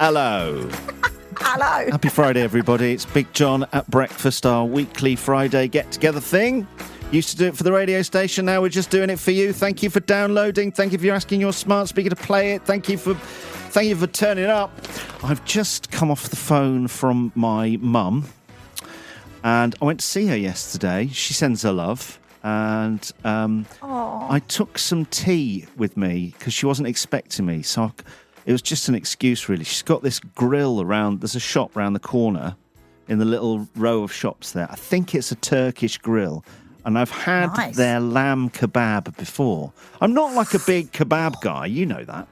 Hello. Hello. Happy Friday, everybody. It's Big John at breakfast, our weekly Friday get-together thing. Used to do it for the radio station. Now we're just doing it for you. Thank you for downloading. Thank you for asking your smart speaker to play it. Thank you for turning it up. I've just come off the phone from my mum, and I went to see her yesterday. She sends her love. And I took some tea with me because she wasn't expecting me. So it was just an excuse, really. She's got this grill around. There's a shop around the corner in the little row of shops there. I think it's a Turkish grill. And I've had their lamb kebab before. I'm not like a big kebab guy. You know that.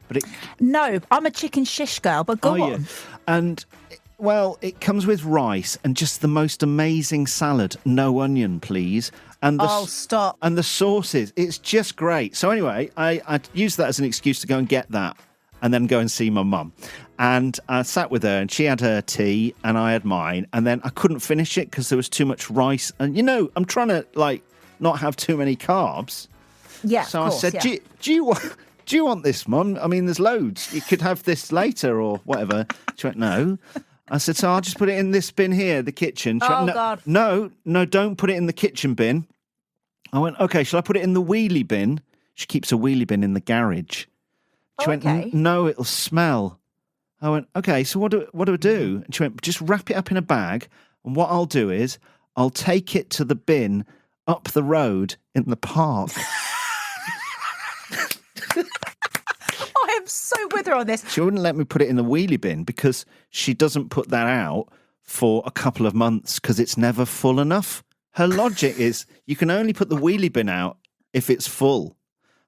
But No, I'm a chicken shish girl, but go on. Yeah. And, well, it comes with rice and just the most amazing salad. No onion, please. And Stop. And the sauces. It's just great. So anyway, I used that as an excuse to go and get that and then go and see my mum. And I sat with her and she had her tea and I had mine. And then I couldn't finish it because there was too much rice. And, I'm trying to, not have too many carbs. Yeah, So of course, I said, do you want this, Mum? I mean, there's loads. You could have this later or whatever. She went, no. I said, so I'll just put it in this bin here, the kitchen. She went, God. No, don't put it in the kitchen bin. I went, okay, shall I put it in the wheelie bin? She keeps a wheelie bin in the garage. She went, no, it'll smell. I went, okay, so what do I do? And she went, just wrap it up in a bag. And what I'll do is I'll take it to the bin up the road in the park. I am so with her on this. She wouldn't let me put it in the wheelie bin because she doesn't put that out for a couple of months because it's never full enough. Her logic is you can only put the wheelie bin out if it's full.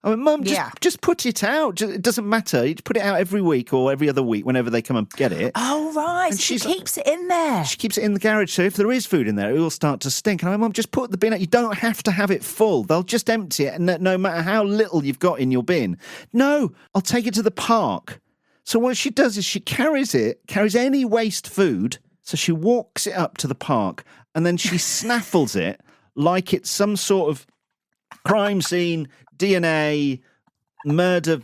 I went, Mum, just put it out. It doesn't matter. You put it out every week or every other week whenever they come and get it. Oh, right. And she keeps it in there. She keeps it in the garage. So if there is food in there, it will start to stink. And I went, Mum, just put the bin out. You don't have to have it full. They'll just empty it. And no matter how little you've got in your bin. No, I'll take it to the park. So what she does is she carries any waste food. So she walks it up to the park and then she snaffles it like it's some sort of crime scene, DNA, murder,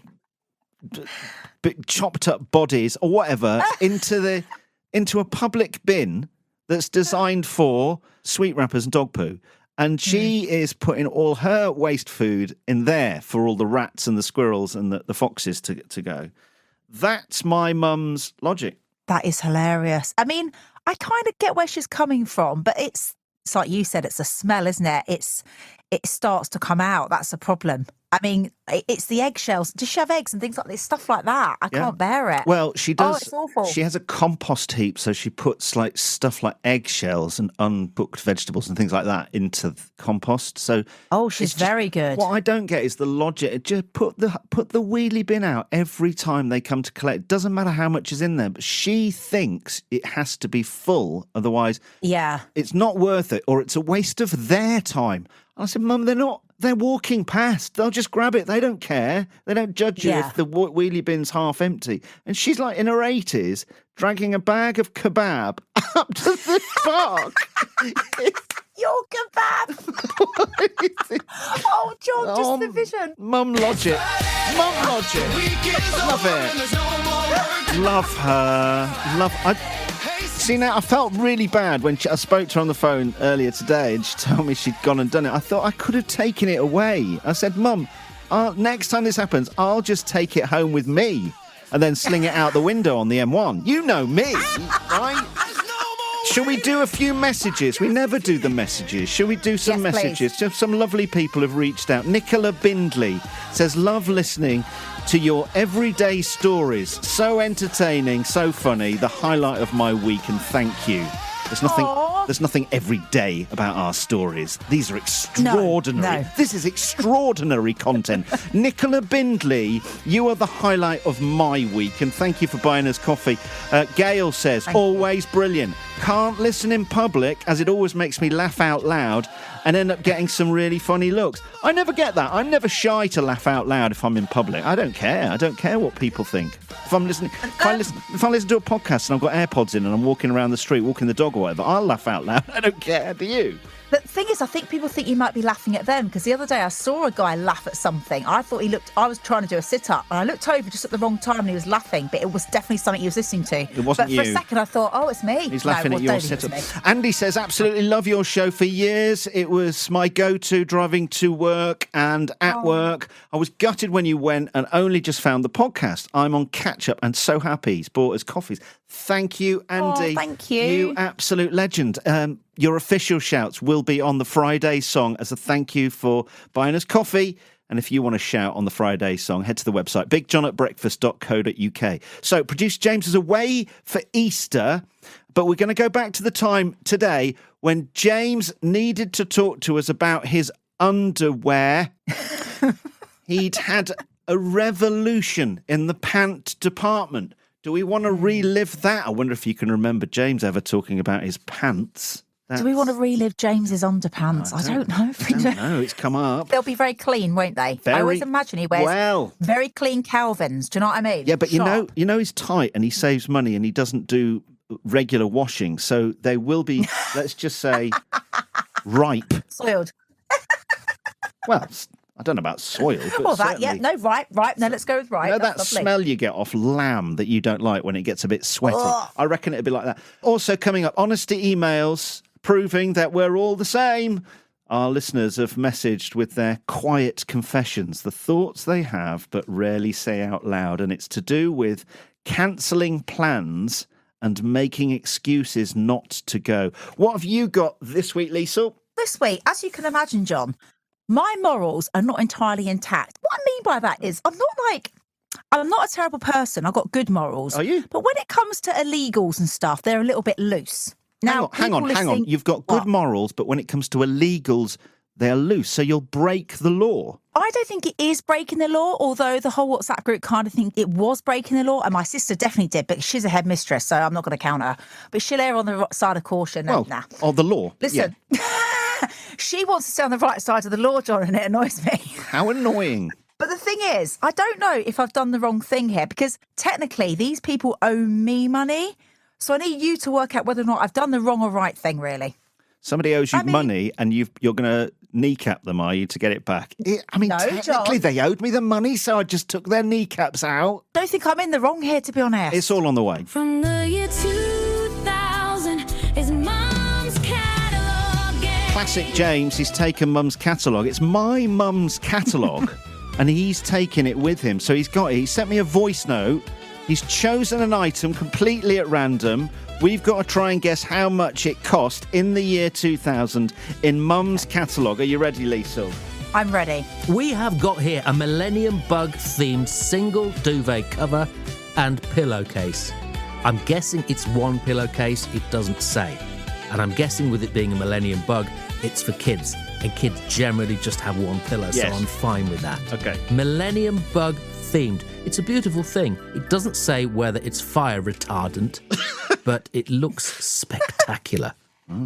chopped up bodies or whatever into a public bin that's designed for sweet wrappers and dog poo. And she is putting all her waste food in there for all the rats and the squirrels and the foxes to go. That's my mum's logic. That is hilarious. I mean, I kind of get where she's coming from, but it's like you said, it's a smell, isn't it? It starts to come out. That's the problem. I mean, it's the eggshells. Does she have eggs and things like this? Stuff like that. I can't bear it. Well, she does. Oh, it's awful. She has a compost heap, so she puts stuff like eggshells and uncooked vegetables and things like that into the compost. So she's very good. What I don't get is the logic. Just put the wheelie bin out every time they come to collect. It doesn't matter how much is in there, but she thinks it has to be full, otherwise, it's not worth it, or it's a waste of their time. I said, Mum, they're not. They're walking past. They'll just grab it. They don't care. They don't judge you if the wheelie bin's half empty. And she's like in her 80s, dragging a bag of kebab up to the park. Your kebab. Oh, John, just the vision. Mum logic. Mum logic. Love it. Love her. See, now, I felt really bad when I spoke to her on the phone earlier today and she told me she'd gone and done it. I thought I could have taken it away. I said, Mum, next time this happens, I'll just take it home with me and then sling it out the window on the M1. You know me, right? Shall we do a few messages? We never do the messages. Shall we do some messages? Please. Some lovely people have reached out. Nicola Bindley says, love listening to your everyday stories. So entertaining, so funny. The highlight of my week, and thank you. There's nothing every day about our stories. These are extraordinary. No. This is extraordinary content. Nicola Bindley, you are the highlight of my week, and thank you for buying us coffee. Gail says, always brilliant. Can't listen in public as it always makes me laugh out loud and end up getting some really funny looks. I never get that. I'm never shy to laugh out loud if I'm in public. I don't care. I don't care what people think. If I listen to a podcast and I've got AirPods in and I'm walking around the street, walking the dog or whatever, I'll laugh out loud. I don't care. Do you? The thing is, I think people think you might be laughing at them, because the other day I saw a guy laugh at something. I was trying to do a sit-up, and I looked over just at the wrong time and he was laughing, but it was definitely something he was listening to. It wasn't you. But for a second I thought, oh, it's me. He's laughing at your sit-up. Andy says, absolutely love your show for years. It was my go-to driving to work and at work. I was gutted when you went and only just found the podcast. I'm on catch-up and so happy. He's bought us coffees. Thank you, Andy. Oh, thank you. You absolute legend. Your official shouts will be on the Friday song as a thank you for buying us coffee. And if you want to shout on the Friday song, head to the website, bigjohnatbreakfast.co.uk. So producer James is away for Easter, but we're going to go back to the time today when James needed to talk to us about his underwear. He'd had a revolution in the pant department. Do we want to relive that? I wonder if you can remember James ever talking about his pants. Do we want to relive James's underpants? I don't know if we do. No, it's come up. They'll be very clean, won't they? I always imagine he wears very clean Calvins. Do you know what I mean? Yeah, but you know he's tight and he saves money and he doesn't do regular washing. So they will be, let's just say, ripe. Soiled. Well, I don't know about soiled, but well, that, ripe. No, let's go with ripe. You know That's that lovely. smell you get off lamb that you don't like when it gets a bit sweaty? Ugh. I reckon it'd be like that. Also coming up, honesty emails proving that we're all the same. Our listeners have messaged with their quiet confessions, the thoughts they have but rarely say out loud, and it's to do with cancelling plans and making excuses not to go. What have you got this week, Liesl? This week, as you can imagine, John, my morals are not entirely intact. What I mean by that is I'm not a terrible person. I've got good morals. Are you? But when it comes to illegals and stuff, they're a little bit loose. Now, hang on. You've got good morals, but when it comes to illegals, they're loose. So you'll break the law. I don't think it is breaking the law, although the whole WhatsApp group kind of think it was breaking the law. And my sister definitely did, but she's a headmistress, so I'm not going to count her. But she'll err on the side of caution. Well, of the law. Listen, she wants to stay on the right side of the law, John, and it annoys me. How annoying. But the thing is, I don't know if I've done the wrong thing here, because technically these people owe me money. So I need you to work out whether or not I've done the wrong or right thing, really. Somebody owes you money and you're going to kneecap them, are you, to get it back? No, technically John. they owed me the money, so I just took their kneecaps out. Don't think I'm in the wrong here, to be honest. It's all on the way. From the year 2000 is Mum's catalogue. Classic James, he's taken Mum's catalogue. It's my Mum's catalogue, and he's taken it with him. So he sent me a voice note. He's chosen an item completely at random. We've got to try and guess how much it cost in the year 2000 in Mum's catalogue. Are you ready, Liesl? I'm ready. We have got here a Millennium Bug-themed single duvet cover and pillowcase. I'm guessing it's one pillowcase, it doesn't say. And I'm guessing with it being a Millennium Bug, it's for kids. And kids generally just have one pillow, Yes. so I'm fine with that. Okay. Millennium Bug themed. It's a beautiful thing. It doesn't say whether it's fire retardant, but it looks spectacular.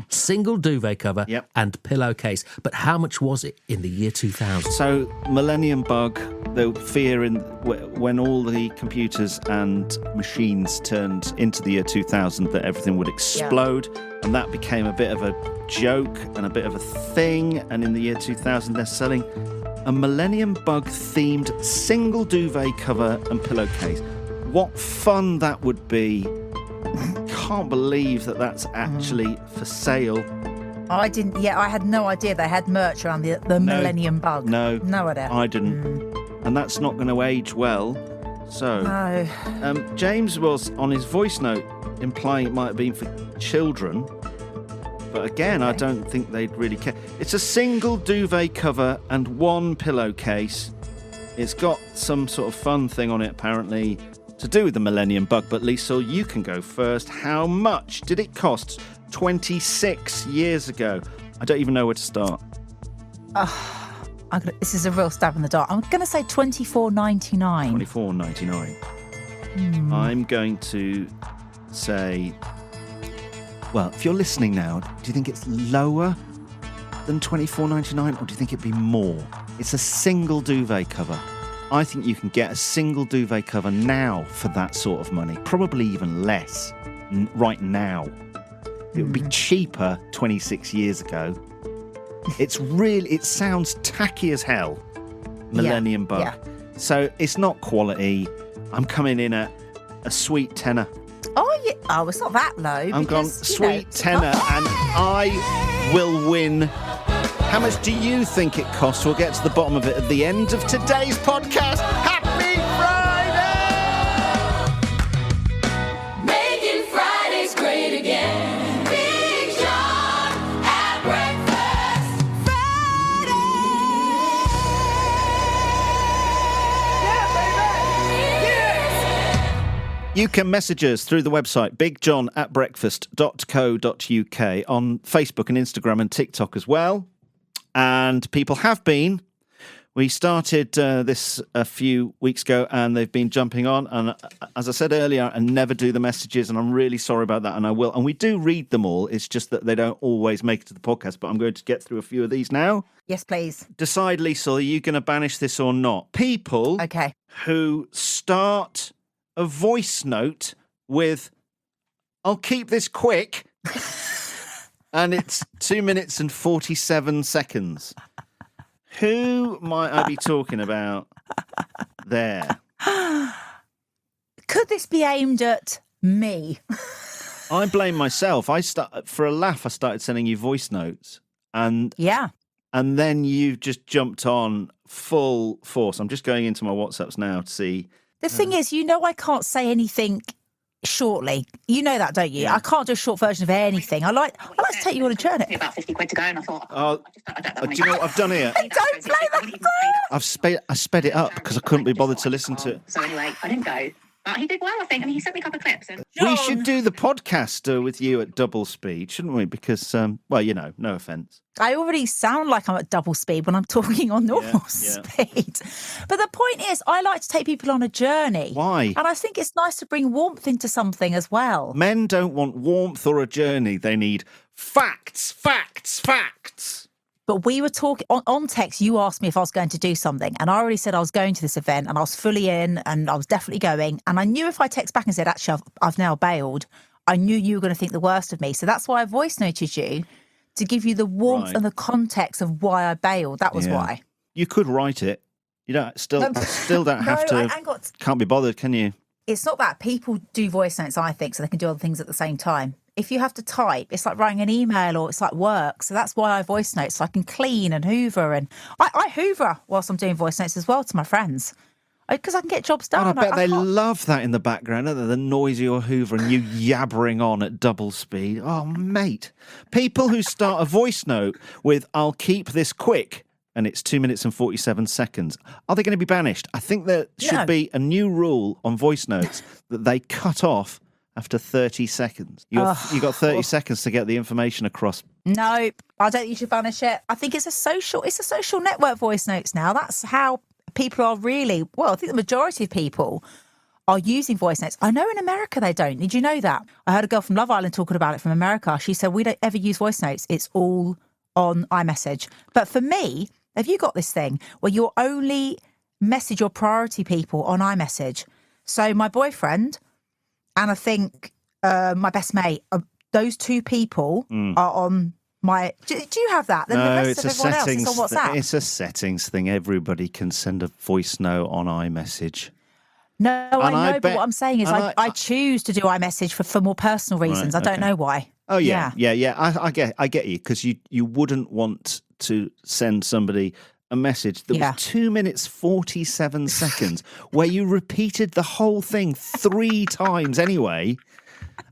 Single duvet cover and pillowcase. But how much was it in the year 2000? So, Millennium Bug, the fear when all the computers and machines turned into the year 2000 that everything would explode, and that became a bit of a joke and a bit of a thing. And in the year 2000, they're selling a Millennium Bug themed single duvet cover and pillowcase. What fun that would be. Can't believe that that's actually for sale. I had no idea they had merch around the Millennium Bug. No idea. I didn't. And that's not going to age well. So James was on his voice note implying it might have been for children, but again, I don't think they'd really care. It's a single duvet cover and one pillowcase. It's got some sort of fun thing on it, apparently, to do with the Millennium Bug. But Liesl, you can go first. How much did it cost 26 years ago? I don't even know where to start. This is a real stab in the dark. I'm going to say $24.99. $24.99. I'm going to say, well, if you're listening now, do you think it's lower than $24.99 or do you think it'd be more? It's a single duvet cover. I think you can get a single duvet cover now for that sort of money, probably even less right now. It would be cheaper 26 years ago. It sounds tacky as hell. Millennium Bug. Yeah. So it's not quality. I'm coming in at a sweet tenner. Oh, yeah. Oh, it's not that low. I'm gone sweet tenner, and I will win. How much do you think it costs? We'll get to the bottom of it at the end of today's podcast. Happy Friday! Making Fridays great again. Big John at breakfast. You can message us through the website bigjohn@breakfast.co.uk, on Facebook and Instagram and TikTok as well. And people have been. We started this a few weeks ago, and they've been jumping on. And as I said earlier, I never do the messages, and I'm really sorry about that, and I will. And we do read them all. It's just that they don't always make it to the podcast, but I'm going to get through a few of these now. Yes, please. Decide, Liesl, are you going to banish this or not? People who start a voice note with, I'll keep this quick, and it's 2 minutes and 47 seconds. Who might I be talking about there? Could this be aimed at me? I blame myself. For a laugh, I started sending you voice notes, and then you just jumped on full force. I'm just going into my WhatsApps now to see. The thing is, I can't say anything shortly. You know that, don't you? Yeah. I can't do a short version of anything. I like to take you on a journey. About 50 quid to go, and I thought, Do you know what I've done here? Don't play that. I sped it up because I couldn't be bothered to listen to it. So anyway, I didn't go. But he did well, I think. I mean, he sent me a couple of clips. And We should do the podcast with you at double speed, shouldn't we? Because, no offence. I already sound like I'm at double speed when I'm talking on normal speed. But the point is, I like to take people on a journey. Why? And I think it's nice to bring warmth into something as well. Men don't want warmth or a journey. They need facts, facts, facts. But we were talking on text. You asked me if I was going to do something, and I already said I was going to this event, and I was fully in, and I was definitely going. And I knew if I text back and said, actually, I've now bailed, I knew you were going to think the worst of me. So that's why I voice noted you, to give you the warmth and the context of why I bailed. That was why. You could write it. You don't still don't have to. Can't be bothered, can you? It's not that. People do voice notes, I think, so they can do other things at the same time. If you have to type, it's like writing an email, or it's like work. So that's why I voice notes, so I can clean and hoover. And I hoover whilst I'm doing voice notes as well to my friends, because I can get jobs done. I bet they love that in the background, don't they? The noise of your hoover and you yabbering on at double speed. Oh, mate. People who start a voice note with, I'll keep this quick, and it's 2 minutes and 47 seconds. Are they going to be banished? I think there should be a new rule on voice notes that they cut off after 30 seconds. You got 30 seconds to get the information across. No, I don't think you should banish it. I think it's a social network voice notes now. That's how people are really, I think the majority of people are using voice notes. I know in America they don't. Did you know that? I heard a girl from Love Island talking about it from America. She said, we don't ever use voice notes. It's all on iMessage. But for me, have you got this thing where you only message your priority people on iMessage? So my boyfriend and I think my best mate, those two people are on my... Do you have that? Then No, the rest it's of a everyone else settings. is on WhatsApp. It's a settings thing. Everybody can send a voice note on iMessage. No, I know, but bet- what I'm saying is I choose to do iMessage for more personal reasons. Right, I don't know why. Oh, yeah. I get you, because you wouldn't want to send somebody a message that was 2 minutes 47 seconds where you repeated the whole thing 3 times anyway,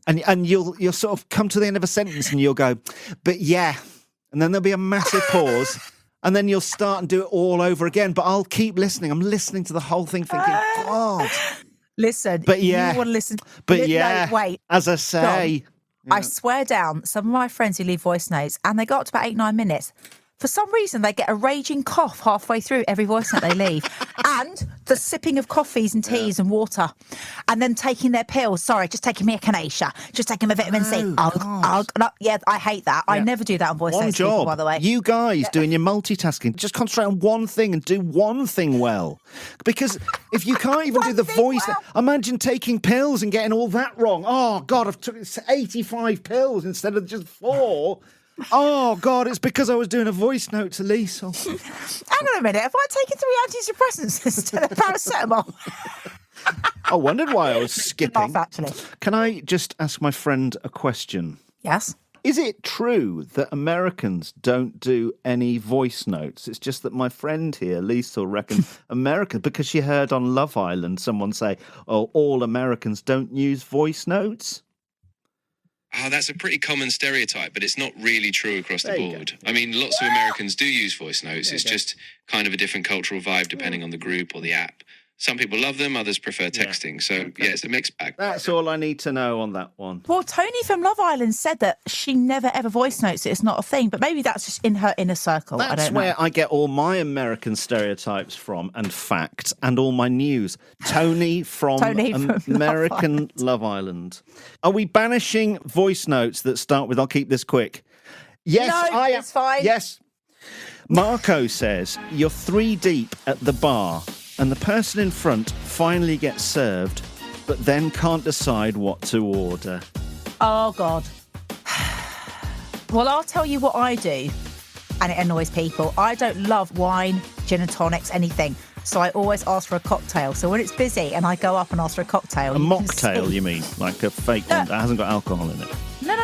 and you'll sort of come to the end of a sentence and you'll go, but yeah, and then there'll be a massive pause, and then you'll start and do it all over again. But I'll keep listening. I'm listening to the whole thing, thinking, God, listen. But yeah, you want to listen? But yeah, no, wait. As I say, I swear down, some of my friends who leave voice notes, and they got up to about 8-9 minutes. For some reason, they get a raging cough halfway through every voice note they leave. And the sipping of coffees and teas and water. And then taking their pills. Sorry, just taking me a Echinacea. Just taking my vitamin C. Yeah, I hate that. I never do that on voice notes, people, by the way. You guys doing your multitasking, just concentrate on one thing and do one thing well. Because if you can't even do the voice... Imagine taking pills and getting all that wrong. Oh, God, I've took 85 pills instead of just 4. Oh, God, it's because I was doing a voice note to Liesl. Hang on a minute. Have I taken 3 antidepressants instead of paracetamol? I wondered why I was skipping. Laugh, actually. Can I just ask my friend a question? Yes. Is it true that Americans don't do any voice notes? It's just that my friend here, Liesl, reckons America, because she heard on Love Island someone say, oh, all Americans don't use voice notes. Oh, that's a pretty common stereotype, but it's not really true across the There you board. I mean, lots of Americans do use voice notes. It's just kind of a different cultural vibe depending on the group or the app. Some people love them, others prefer texting. So, yeah, it's a mixed bag. That's all I need to know on that one. Well, Tony from Love Island said that she never ever voice notes it. It's not a thing, but maybe that's just in her inner circle. I That's don't know. where I get all my American stereotypes from and facts and all my news. Tony from American Love Island. Are we banishing voice notes that start with, I'll keep this quick? Yes, No, I am. it's fine. Yes. Marco says, you're 3 deep at the bar and the person in front finally gets served, but then can't decide what to order. Oh, God. Well, I'll tell you what I do, and it annoys people. I don't love wine, gin and tonics, anything. So I always ask for a cocktail. So when it's busy and I go up and ask for a cocktail... A mocktail, you mean? Like a fake one that hasn't got alcohol in it? No.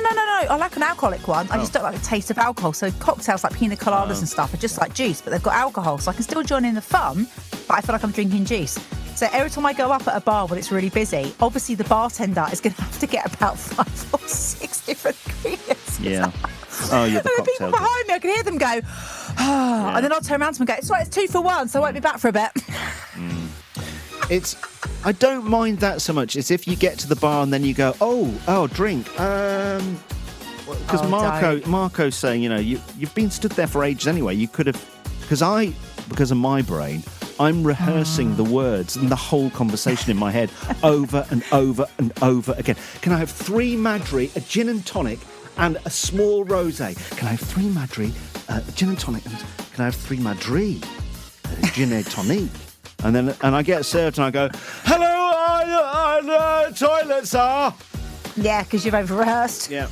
I like an alcoholic one. I just don't like the taste of alcohol. So cocktails like pina coladas and stuff are just like juice, but they've got alcohol. So I can still join in the fun, but I feel like I'm drinking juice. So every time I go up at a bar when it's really busy, obviously the bartender is going to have to get about 5 or 6 different ingredients. Yeah. Oh, you're the And the cocktail. people behind me, I can hear them go, and then I'll turn around to them and go, it's right, it's 2 for 1, so I won't be back for a bit. I don't mind that so much. It's if you get to the bar and then you go, oh, drink. Because Marco's saying, you've been stood there for ages anyway. You could have, because of my brain, I'm rehearsing the words and the whole conversation in my head over and over and over again. Can I have 3 Madri, a gin and tonic, and a small rosé? Can I have 3 Madri, a gin and tonic, and can I have 3 Madri, a gin and tonic? And I get served and I go, hello, toilets are. Yeah, because you've over-rehearsed. Yeah.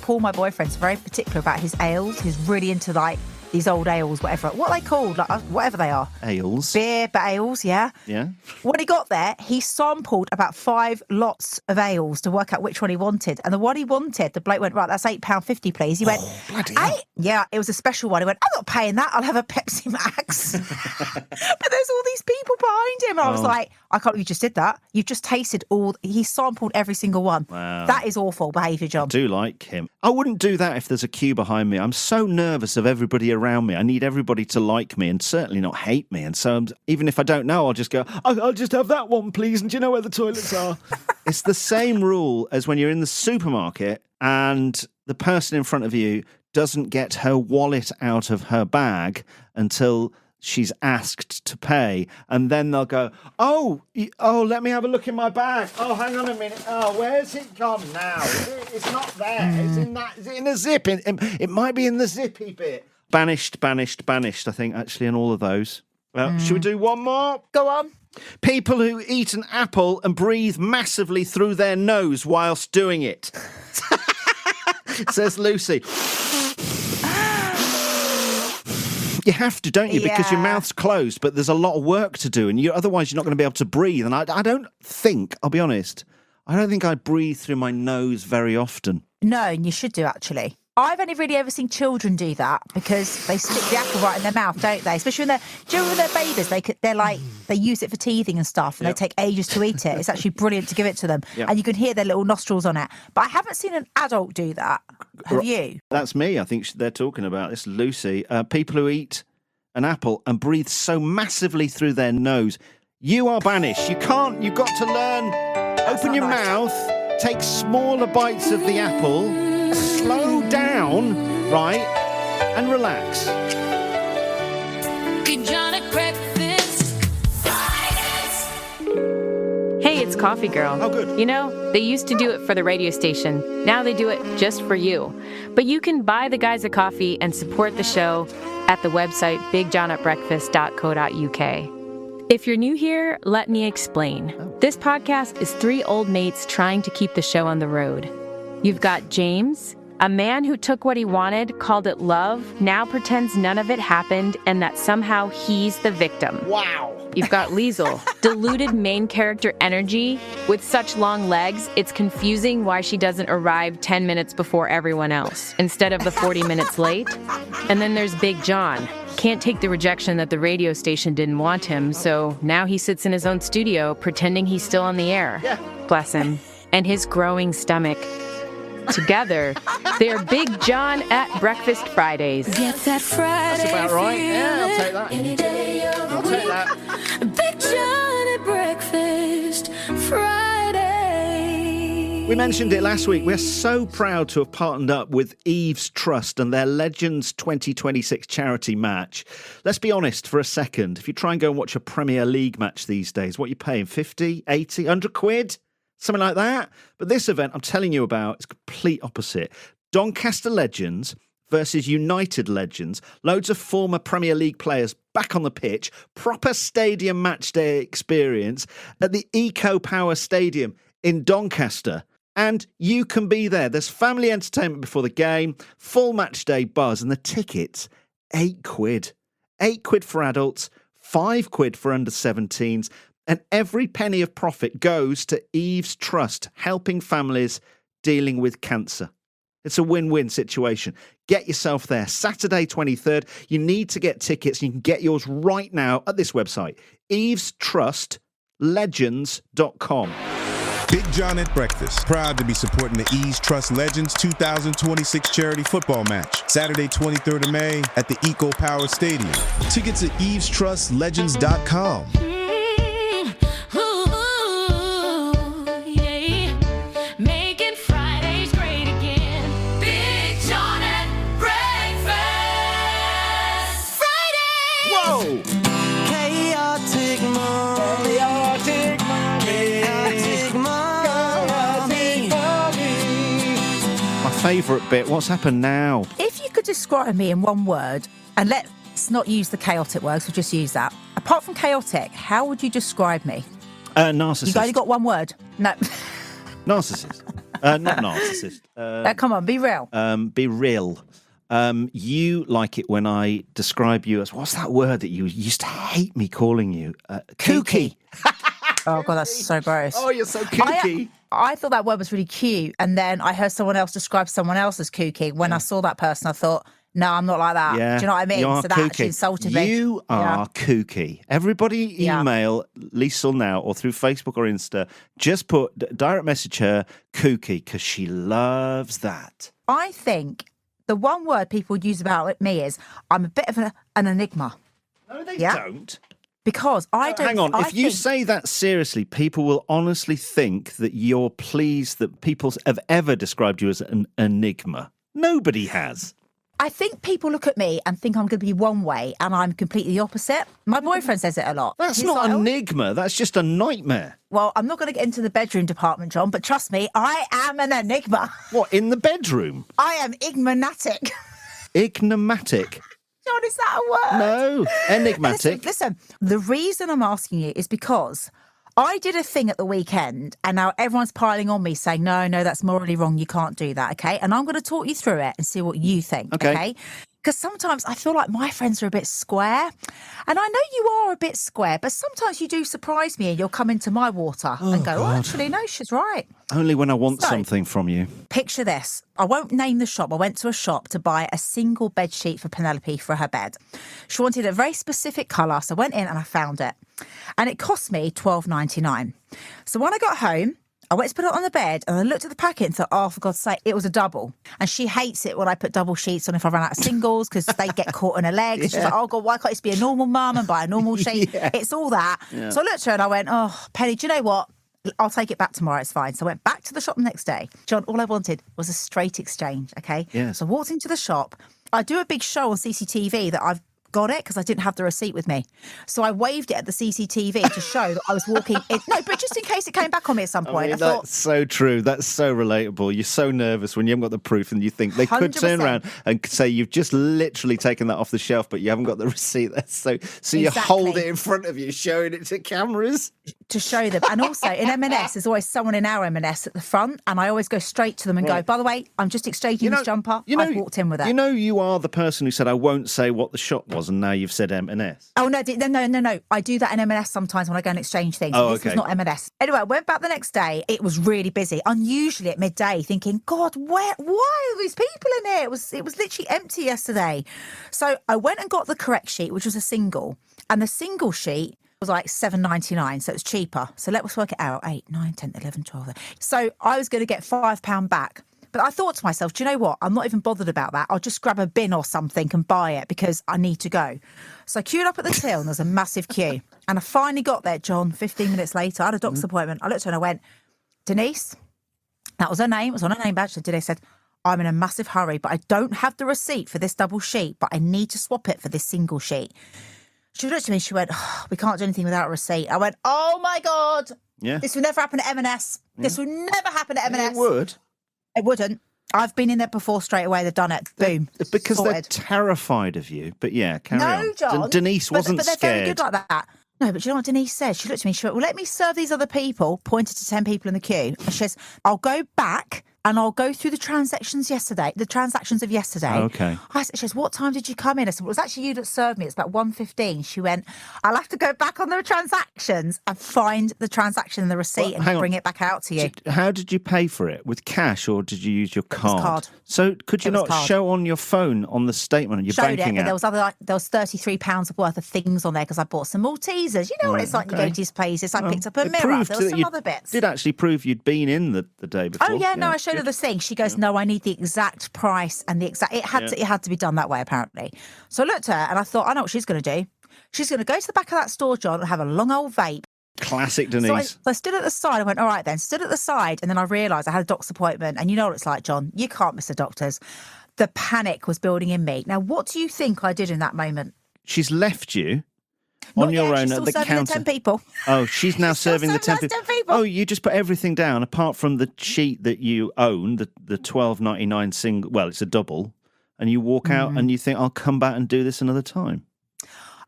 Paul, my boyfriend's very particular about his ales. He's really into, like, these old ales, whatever. What are they called? Like, whatever they are. Ales. Beer, but ales, yeah. Yeah. When he got there, he sampled about 5 lots of ales to work out which one he wanted. And the one he wanted, the bloke went, right, that's £8.50, please. He went, bloody hell. Yeah, it was a special one. He went, I'm not paying that. I'll have a Pepsi Max. But there's all these people behind him. And I was like, I can't believe you just did that. You've just tasted he sampled every single one. Wow. That is awful behaviour, John. I do like him. I wouldn't do that if there's a queue behind me. I'm so nervous of everybody around me. I need everybody to like me and certainly not hate me. And so even if I don't know, I'll just go, I'll just have that one, please. And do you know where the toilets are? It's the same rule as when you're in the supermarket and the person in front of you doesn't get her wallet out of her bag until she's asked to pay, and then they'll go, oh, let me have a look in my bag. Oh, hang on a minute. Oh, where's it gone now? It's not there. It's in that. Is it in a zip? It might be in the zippy bit. Banished, I think, actually, in all of those. Should we do one more? Go on. People who eat an apple and breathe massively through their nose whilst doing it. Says Lucy. You have to, don't you? Because your mouth's closed, but there's a lot of work to do, and otherwise you're not going to be able to breathe. And I don't think, I'll be honest, I don't think I breathe through my nose very often. No, and you should do, actually. I've only really ever seen children do that because they stick the apple right in their mouth, don't they? Especially when they're babies, they use it for teething and stuff, and they take ages to eat it. It's actually brilliant to give it to them, and you can hear their little nostrils on it. But I haven't seen an adult do that. Have you? That's me. I think they're talking about this, Lucy. People who eat an apple and breathe so massively through their nose. You are banished. You can't. You've got to learn. Open your mouth. Take smaller bites of the apple. Slow down, right, and relax. Big John at breakfast. Fridays. Hey, it's Coffee Girl. Oh, good. You know, they used to do it for the radio station. Now they do it just for you. But you can buy the guys a coffee and support the show at the website bigjohnatbreakfast.co.uk. If you're new here, let me explain. This podcast is 3 old mates trying to keep the show on the road. You've got James, A man who took what he wanted, called it love, now pretends none of it happened and that somehow he's the victim. Wow. You've got Liesl, diluted main character energy. With such long legs, it's confusing why she doesn't arrive 10 minutes before everyone else, instead of the 40 minutes late. And then there's Big John. Can't take the rejection that the radio station didn't want him, so now he sits in his own studio pretending he's still on the air. Yeah. Bless him. And his growing stomach. Together, they're Big John at Breakfast Fridays. Get that Friday. That's about right. Yeah, I'll take that. Any day of the I'll week. take that. Big John at Breakfast Friday. We mentioned it last week. We're so proud to have partnered up with Eve's Trust and their Legends 2026 charity match. Let's be honest for a second. If you try and go and watch a Premier League match these days, what are you paying? 50, 80, 100 quid? Something like that. But this event I'm telling you about is complete opposite. Doncaster Legends versus United Legends. Loads of former Premier League players back on the pitch. Proper stadium match day experience at the Eco Power Stadium in Doncaster. And you can be there. There's family entertainment before the game, full match day buzz, and the tickets, 8 quid. 8 quid for adults, 5 quid for under 17s. And every penny of profit goes to Eve's Trust, helping families dealing with cancer. It's a win-win situation. Get yourself there. Saturday 23rd. You need to get tickets. You can get yours right now at this website, evestrustlegends.com. Big John at Breakfast, proud to be supporting the Eve's Trust Legends 2026 charity football match, Saturday 23rd of May at the Eco Power Stadium. Tickets at evestrustlegends.com. Making Fridays great again. Big John at Breakfast Friday. Whoa! Chaotic mommy. My favourite bit. What's happened now? If you could describe me in one word, and let's not use the chaotic words, we'll just use that. Apart from chaotic, how would you describe me? Narcissist. You've only got one word. No. Narcissist. Not narcissist. No, come on, be real. Be real. You like it when I describe you as, what's that word that you used to hate me calling you? Kooky. Oh, God, that's so gross. Oh, you're so kooky. I thought that word was really cute, and then I heard someone else describe someone else as kooky. When I saw that person, I thought, no, I'm not like that. Yeah, do you know what I mean? you are So that actually kooky. insulted me. You are kooky. Everybody Yeah. email Liesl now or through Facebook or Insta. Just put, direct message her kooky because she loves that. I think the one word people use about me is I'm a bit of an enigma. No, they Yeah. don't. Because I don't. Hang on. I If you think- say that seriously, people will honestly think that you're pleased that people have ever described you as an enigma. Nobody has. I think people look at me and think I'm going to be one way, and I'm completely the opposite. My boyfriend says it a lot. That's He's not like, an "Oh, enigma. That's just a nightmare. Well, I'm not going to get into the bedroom department, John, but trust me, I am an enigma. What, in the bedroom? I am igmanatic. Ignomatic. John, is that a word? No, enigmatic. Listen, the reason I'm asking you is because I did a thing at the weekend, and now everyone's piling on me saying, no, that's morally wrong. You can't do that, okay? And I'm going to talk you through it and see what you think, okay? Because sometimes I feel like my friends are a bit square. And I know you are a bit square, but sometimes you do surprise me and you'll come into my water and go, God. actually, no, she's right. Only when I want So- something from you. Picture this. I won't name the shop. I went to a shop to buy a single bed sheet for Penelope for her bed. She wanted a very specific colour, so I went in and I found it. And it cost me $12.99. So when I got home, I went to put it on the bed and I looked at the packet and thought, oh, for God's sake, it was a double. And she hates it when I put double sheets on if I run out of singles because they get caught in her legs. She's like, oh, God, why can't it just be a normal mum and buy a normal sheet? It's all that. So I looked at her and I went, oh, Penny, do you know what? I'll take it back tomorrow. It's fine. So I went back to the shop the next day. John, all I wanted was a straight exchange, okay? Yeah. So I walked into the shop. I do a big show on CCTV that I've got it because I didn't have the receipt with me. So I waved it at the CCTV to show that I was walking in. No, but just in case it came back on me at some point. I thought, that's so true. That's so relatable. You're so nervous when you haven't got the proof and you think they could turn 100%. around and say you've just literally taken that off the shelf, but you haven't got the receipt. That's so you hold it in front of you, showing it to cameras. To show them. And also in M&S, there's always someone in our M&S at the front, and I always go straight to them and go, by the way, I'm just exchanging this jumper. I've walked in with it. You know, you are the person who said, I won't say what the shop was, and now you've said M&S. Oh, no. I do that in M&S sometimes when I go and exchange things. Oh, this okay. was not M&S. Anyway, I went back the next day. It was really busy. Unusually at midday, thinking, God, why are these people in here? It was literally empty yesterday. So I went and got the correct sheet, which was a single. And the single sheet was like $7.99, so it was cheaper. So let's work it out. 8, 9, 10, 11, 12. So I was going to get £5 back. But I thought to myself, do you know what? I'm not even bothered about that. I'll just grab a bin or something and buy it because I need to go. So I queued up at the till and there's a massive queue. And I finally got there, John, 15 minutes later. I had a doctor's appointment. I looked at her and I went, Denise, that was her name. It was on her name badge. So Denise said, I'm in a massive hurry, but I don't have the receipt for this double sheet, but I need to swap it for this single sheet. She looked at me, she went, we can't do anything without a receipt. I went, oh my God. Yeah. This would never happen at M&S. This would never happen at M&S. It would. It wouldn't. I've been in there before straight away. They've done it. Boom. Because sorted. they're terrified of you. But yeah, carry on. No, John. Denise wasn't but they're scared. very good like that. No, but you know what Denise said? She looked at me, she went, well, let me serve these other people, pointed to 10 people in the queue. And she says, I'll go back and I'll go through the transactions of yesterday. Okay. She says, what time did you come in? I said, well, it was actually you that served me. It's about 1:15. She went, I'll have to go back on the transactions and find the transaction and the receipt and bring it back out to you. How did you pay for it? With cash or did you use your card? Card. So could you not show on your phone on the statement your Showed banking it, but app? there was £33 worth of things on there because I bought some Maltesers. You know what it's like, you go to these places. I picked up a mirror. There was some other bits. Did actually prove you'd been in the day before. Oh yeah, no, I showed her the thing. She goes, no, I need the exact price and the exact. It had to be done that way apparently. So I looked at her and I thought, I know what she's going to do. She's going to go to the back of that store, John, and have a long old vape. Classic Denise. So I stood at the side. I went, all right then. Stood at the side, and then I realised I had a doctor's appointment. And you know what it's like, John. You can't miss the doctors. The panic was building in me. Now, what do you think I did in that moment? She's left you on your own at the counter. The 10 people. Oh, she's now serving the 10 people. Oh, you just put everything down apart from the sheet that you own, the $12.99 single. Well, it's a double, and you walk out and you think, I'll come back and do this another time.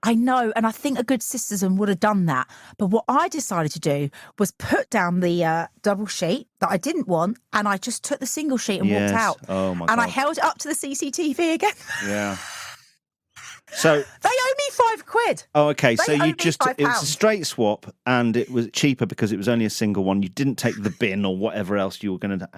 I know, and I think a good citizen would have done that. But what I decided to do was put down the double sheet that I didn't want, and I just took the single sheet and walked out. Oh my God. And I held it up to the CCTV again. Yeah. So they owe me £5. Oh, okay. So They you owe just me it was a £5. straight swap, and it was cheaper because it was only a single one. You didn't take the bin or whatever else you were going to,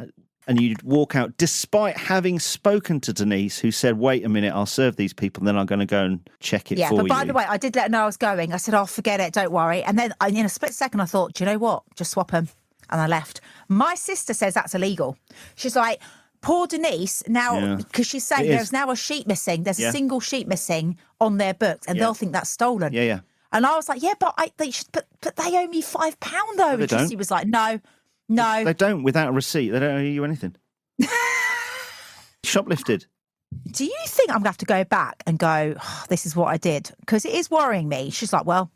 and you'd walk out despite having spoken to Denise, who said, "Wait a minute, I'll serve these people, and then I'm going to go and check it for you." Yeah, but by the way, I did let her know I was going. I said, "Oh, forget it, don't worry." And then in a split second, I thought, do you know what? Just swap them, and I left. My sister says that's illegal. She's like, poor Denise now, because she's saying there's now a sheet missing. There's a single sheet missing on their books, and they'll think that's stolen. Yeah, yeah. And I was like, but they owe me £5 though. They And she was like, no. They don't without a receipt. They don't owe you anything. Shoplifted. Do you think I'm going to have to go back and go, this is what I did? Because it is worrying me. She's like, well,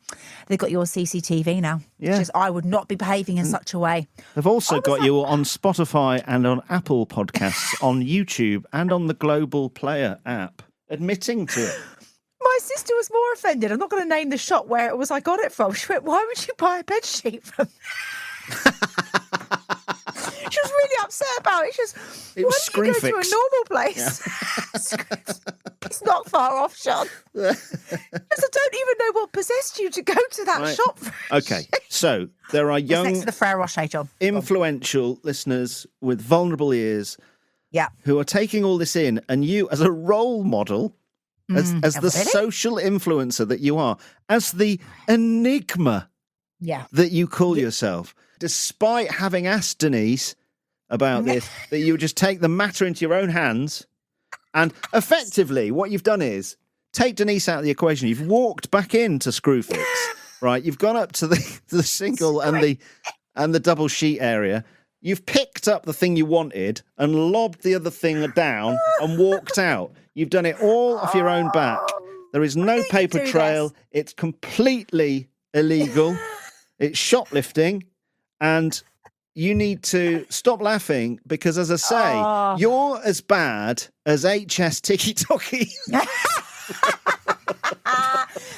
they've got your CCTV now. Yeah. She says, I would not be behaving in such a way. They've also got you on Spotify and on Apple Podcasts, on YouTube and on the Global Player app, admitting to it. My sister was more offended. I'm not going to name the shop where it was I got it from. She went, why would you buy a bed sheet from She was really upset about it. She was, why don't you go to a normal place? Yeah. It's not far off, Sean. Because I don't even know what possessed you to go to that shop. Okay, so there are young, next to the Frere Rocher, John. Influential listeners with vulnerable ears who are taking all this in, and you, as a role model, as the social influencer that you are, as the enigma that you call yourself, despite having asked Denise about this, that you would just take the matter into your own hands, and effectively what you've done is take Denise out of the equation. You've walked back into Screwfix, right? You've gone up to the single and the double sheet area. You've picked up the thing you wanted and lobbed the other thing down and walked out. You've done it all off your own back. There is no paper trail. It's completely illegal. It's shoplifting. And you need to stop laughing because, as I say, you're as bad as HS Tiki Toki.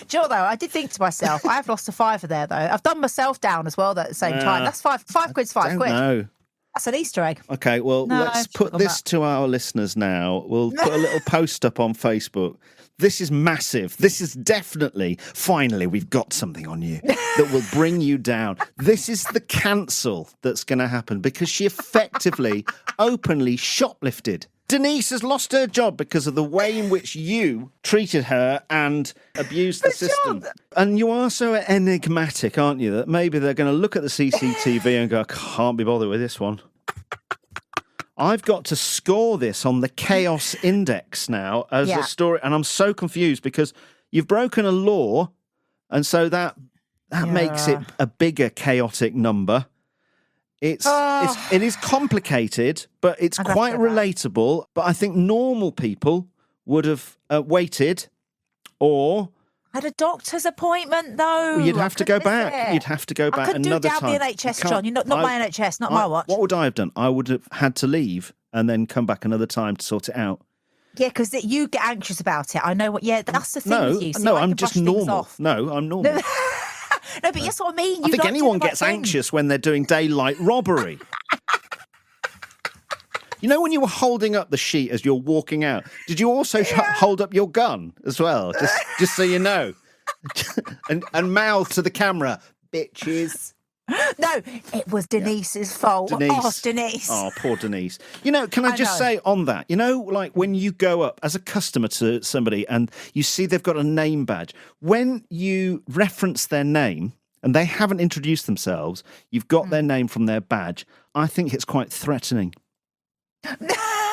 Do you know what, though? I did think to myself, I have lost a fiver there, though. I've done myself down as well at the same time. That's five quid's £5. No. That's an Easter egg. Okay, well, let's put this to our listeners now. We'll put a little post up on Facebook. This is massive. This is definitely, finally, we've got something on you that will bring you down. This is the cancel that's going to happen because she effectively, openly shoplifted. Denise has lost her job because of the way in which you treated her and abused the system. And you are so enigmatic, aren't you, that maybe they're going to look at the CCTV and go, I can't be bothered with this one. I've got to score this on the Chaos Index now as a story. And I'm so confused because you've broken a law. And so that makes it a bigger chaotic number. It is complicated, but it's quite relatable. But I think normal people would have waited or... I had a doctor's appointment, though. You'd have to go back. You'd have to go back another time. I couldn't do it down the NHS, John. You're not my NHS, not my watch. What would I have done? I would have had to leave and then come back another time to sort it out. Yeah, because you get anxious about it. I know what... Yeah, that's the thing with you. So I'm just normal. No, I'm normal. No, but that's what I mean. I think anyone gets anxious when they're doing daylight robbery. You know when you were holding up the sheet as you're walking out, did you also hold up your gun as well? Just so you know. and mouth to the camera, bitches. No, it was Denise's fault. Denise. Oh, poor Denise. You know, can I just say on that, you know, like when you go up as a customer to somebody and you see they've got a name badge, when you reference their name and they haven't introduced themselves, you've got their name from their badge, I think it's quite threatening.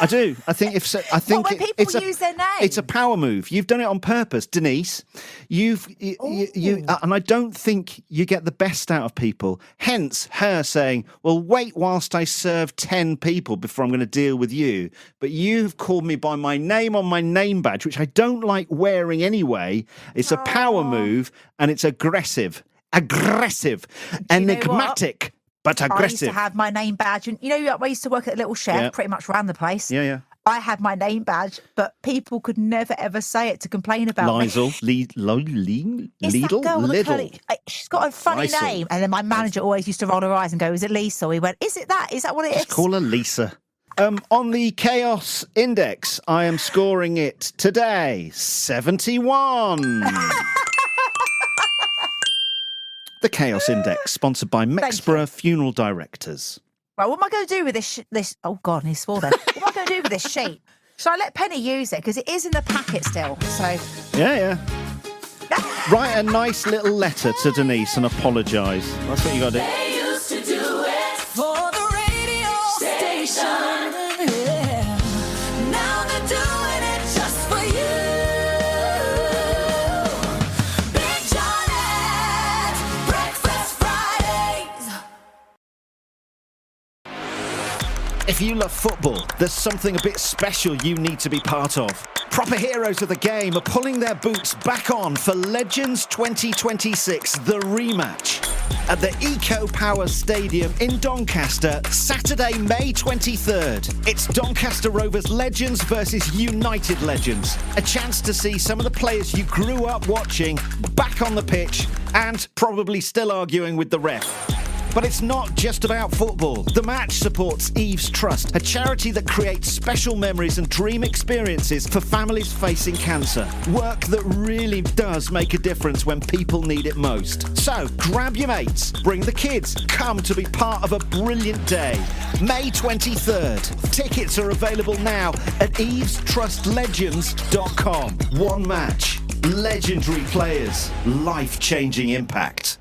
I do. I think when people use their name, it's a power move. You've done it on purpose, Denise. You and I don't think you get the best out of people. Hence, her saying, "Well, wait whilst I serve 10 people before I'm going to deal with you." But you've called me by my name on my name badge, which I don't like wearing anyway. It's a power move, and it's aggressive, enigmatic. But aggressive. I used to have my name badge. And you know, I used to work at a little chef, pretty much ran the place. Yeah. I had my name badge, but people could never, ever say it to complain about Liesl, Liesl, Lidl. She's got a funny name. And then my manager always used to roll her eyes and go, is it Liesl? He went, is it that? Is that what it is? Just call her Lisa. On the Chaos Index, I am scoring it today, 71. The Chaos Index, sponsored by Mexborough Funeral Directors. Right, what am I going to do with this? Oh, God, he swore then. What am I going to do with this sheet? Shall I let Penny use it? Because it is in the packet still, so... Yeah. Write a nice little letter to Denise and apologise. That's what you got to do. They used to do it for the radio station. Yeah. Now they're doing it just for you. Big John at Breakfast Fridays. If you love football, there's something a bit special you need to be part of. Proper heroes of the game are pulling their boots back on for Legends 2026, the rematch. At the Eco Power Stadium in Doncaster, Saturday, May 23rd. It's Doncaster Rovers Legends versus United Legends. A chance to see some of the players you grew up watching back on the pitch and probably still arguing with the ref. But it's not just about football. The match supports Eve's Trust, a charity that creates special memories and dream experiences for families facing cancer. Work that really does make a difference when people need it most. So, grab your mates, bring the kids, come to be part of a brilliant day. May 23rd. Tickets are available now at evestrustlegends.com. One match, legendary players, life-changing impact.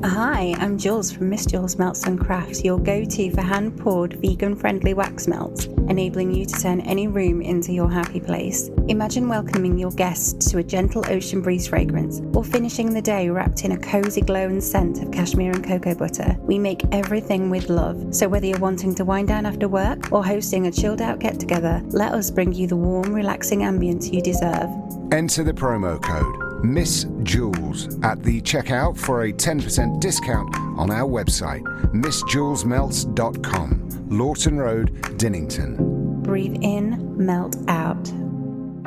Hi, I'm Jules from Miss Jules Melts and Crafts, your go-to for hand-poured, vegan-friendly wax melts, enabling you to turn any room into your happy place. Imagine welcoming your guests to a gentle ocean breeze fragrance, or finishing the day wrapped in a cozy glow and scent of cashmere and cocoa butter. We make everything with love, so whether you're wanting to wind down after work or hosting a chilled-out get-together, let us bring you the warm, relaxing ambience you deserve. Enter the promo code Miss Jules at the checkout for a 10% discount on our website, missjulesmelts.com, Lawton Road, Dinnington. Breathe in, melt out.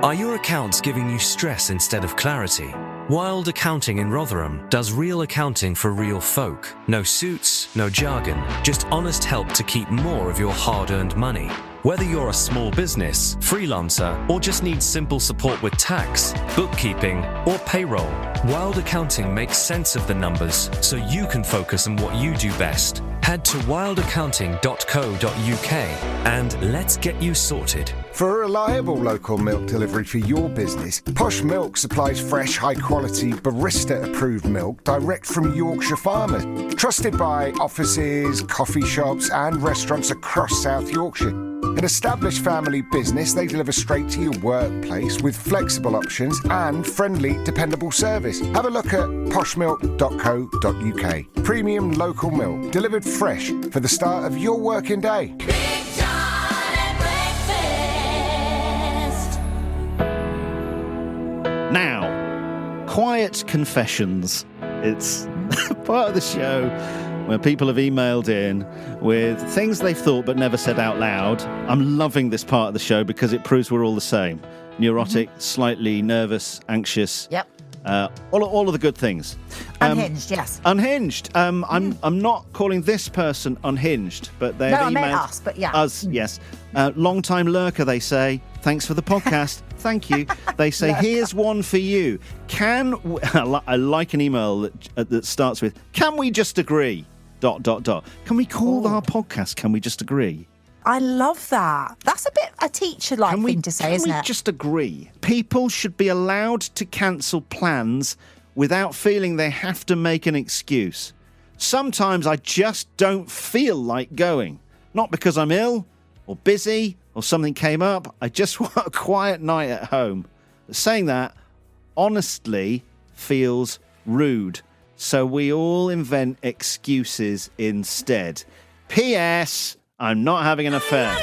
Are your accounts giving you stress instead of clarity? Wild Accounting in Rotherham does real accounting for real folk. No suits, no jargon, just honest help to keep more of your hard-earned money. Whether you're a small business, freelancer, or just need simple support with tax, bookkeeping, or payroll, Wild Accounting makes sense of the numbers so you can focus on what you do best. Head to wildaccounting.co.uk and let's get you sorted. For a reliable local milk delivery for your business, Posh Milk supplies fresh, high-quality, barista-approved milk direct from Yorkshire farmers. Trusted by offices, coffee shops and restaurants across South Yorkshire. An established family business, they deliver straight to your workplace with flexible options and friendly, dependable service. Have a look at poshmilk.co.uk. Premium local milk, delivered fresh for the start of your working day. Now, Quiet Confessions. It's part of the show where people have emailed in with things they've thought but never said out loud. I'm loving this part of the show because it proves we're all the same. Neurotic, slightly nervous, anxious. Yep. All of the good things. Unhinged, yes. Unhinged. I'm not calling this person unhinged, but they've emailed... I meant us, but yeah. Us, yes. Long-time lurker, they say. Thanks for the podcast. Thank you. They say, here's one for you. I like an email that starts with, can we just agree? ... Can we call our podcast, Can We Just Agree? I love that. That's a bit a teacher-like thing to say, isn't it? Can we just agree? People should be allowed to cancel plans without feeling they have to make an excuse. Sometimes I just don't feel like going. Not because I'm ill or busy or something came up. I just want a quiet night at home. But saying that honestly feels rude. So we all invent excuses instead. P.S. I'm not having an affair.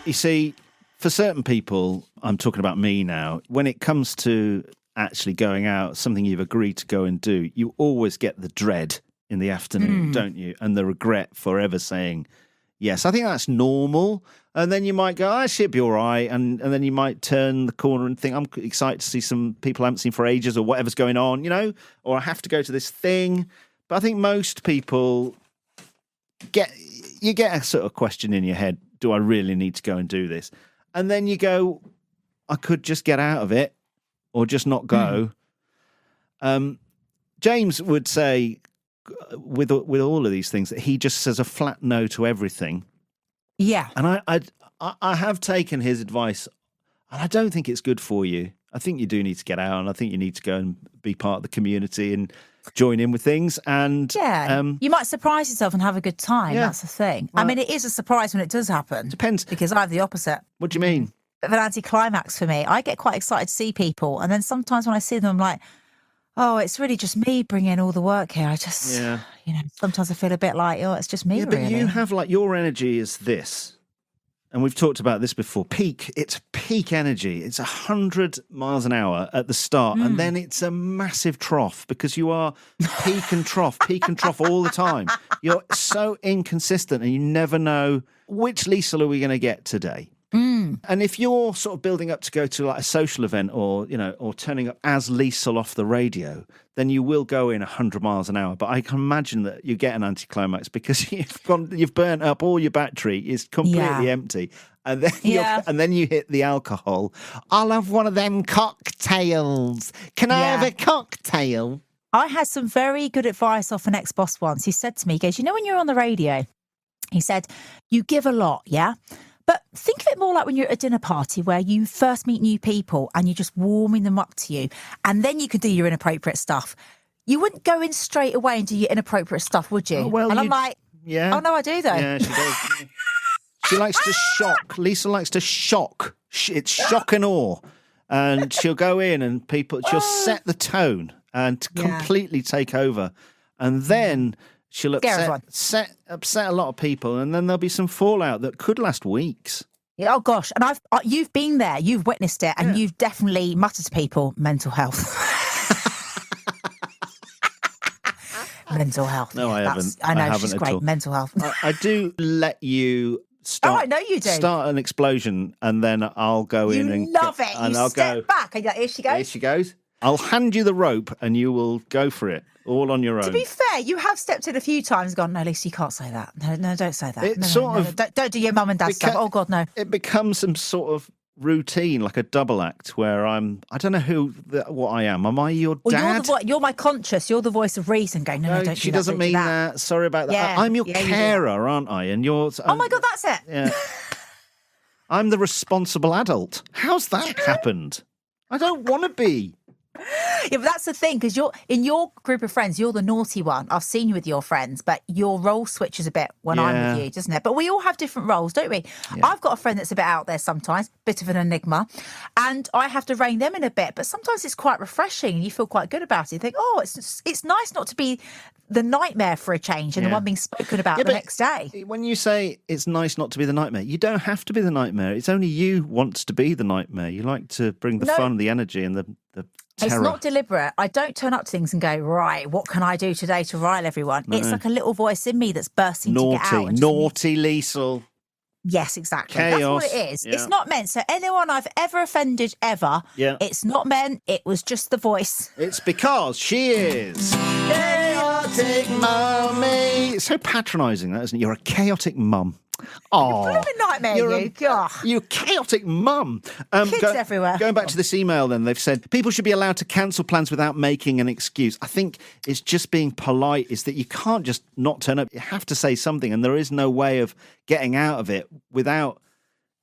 You see, for certain people, I'm talking about me now, when it comes to actually going out, something you've agreed to go and do, you always get the dread in the afternoon, don't you? And the regret forever saying yes. I think that's normal. And then you might go, actually, it'd be all right. And then you might turn the corner and think, I'm excited to see some people I haven't seen for ages or whatever's going on, or I have to go to this thing. But I think most people get a sort of question in your head, do I really need to go and do this? And then you go, I could just get out of it or just not go. James would say, with all of these things, that he just says a flat no to everything. Yeah. And I have taken his advice, and I don't think it's good for you. I think you do need to get out, and I think you need to go and be part of the community and join in with things. And you might surprise yourself and have a good time. Yeah. That's the thing. Well, I mean, it is a surprise when it does happen. Depends. Because I have the opposite. What do you mean? An anticlimax for me. I get quite excited to see people, and then sometimes when I see them, I'm like, oh, it's really just me bringing all the work here. I just, sometimes I feel a bit like, oh, it's just me, but you have your energy is this. And we've talked about this before. It's peak energy. It's 100 miles an hour at the start. And then it's a massive trough because you are peak and trough all the time. You're so inconsistent and you never know which Liesl are we going to get today. And if you're sort of building up to go to like a social event or turning up as Liesl off the radio, then you will go in 100 miles an hour. But I can imagine that you get an anticlimax because you've burnt up all your battery. It's completely empty. And then you hit the alcohol. I'll have one of them cocktails. Can I have a cocktail? I had some very good advice off an ex-boss once. He said to me, he goes, when you're on the radio, he said, you give a lot, yeah? But think of it more like when you're at a dinner party where you first meet new people and you're just warming them up to you, and then you can do your inappropriate stuff. You wouldn't go in straight away and do your inappropriate stuff, would you? Oh, well, and I'm like, yeah. oh, no, I do, though. Yeah, she does. She likes to shock. Liesl likes to shock. It's shock and awe. And she'll go in and she'll set the tone and completely take over. And then she'll upset a lot of people. And then there'll be some fallout that could last weeks. Oh, gosh. And you've been there. You've witnessed it. And you've definitely muttered to people, mental health. Mental health. No, I haven't. I know, haven't she's at great. all. Mental health. I do let you start. I know you do. Start an explosion, and then I'll go in and love it. And you I'll step back, and here she goes. Here she goes. I'll hand you the rope, and you will go for it all on your own. To be fair, you have stepped in a few times and gone, no, Lisa, you can't say that. No, don't say that. Don't do your mum and dad stuff. Oh, God, no. It becomes some sort of routine, like a double act, where I don't know what I am. Am I your dad? You're my conscious. You're the voice of reason going, no, don't she do that, doesn't mean that. Sorry about that. Yeah, I'm your carer, aren't I? And you're... Oh, my God, that's it. Yeah. I'm the responsible adult. How's that happened? I don't want to be. Yeah, but that's the thing, because you're in your group of friends, you're the naughty one. I've seen you with your friends, but your role switches a bit when I'm with you, doesn't it? But we all have different roles, don't we? Yeah. I've got a friend that's a bit out there sometimes, bit of an enigma, and I have to rein them in a bit. But sometimes it's quite refreshing, and you feel quite good about it. You think, oh, it's nice not to be the nightmare for a change and the one being spoken about the next day. When you say it's nice not to be the nightmare, you don't have to be the nightmare. It's only you wants to be the nightmare. You like to bring the fun, the energy, and the terror. It's not deliberate. I don't turn up to things and go, right, what can I do today to rile everyone? No. It's like a little voice in me that's bursting to get out. Naughty Liesl. Yes, exactly. Chaos. That's what it is. Yeah. It's not meant. So anyone I've ever offended ever, it's not meant. It was just the voice. It's because she is chaotic mummy. It's so patronising, that isn't it? You're a chaotic mum. Oh, you're a nightmare, you're a chaotic mum. Kids everywhere. Going back to this email, then they've said people should be allowed to cancel plans without making an excuse. I think it's just being polite. Is that you can't just not turn up. You have to say something, and there is no way of getting out of it without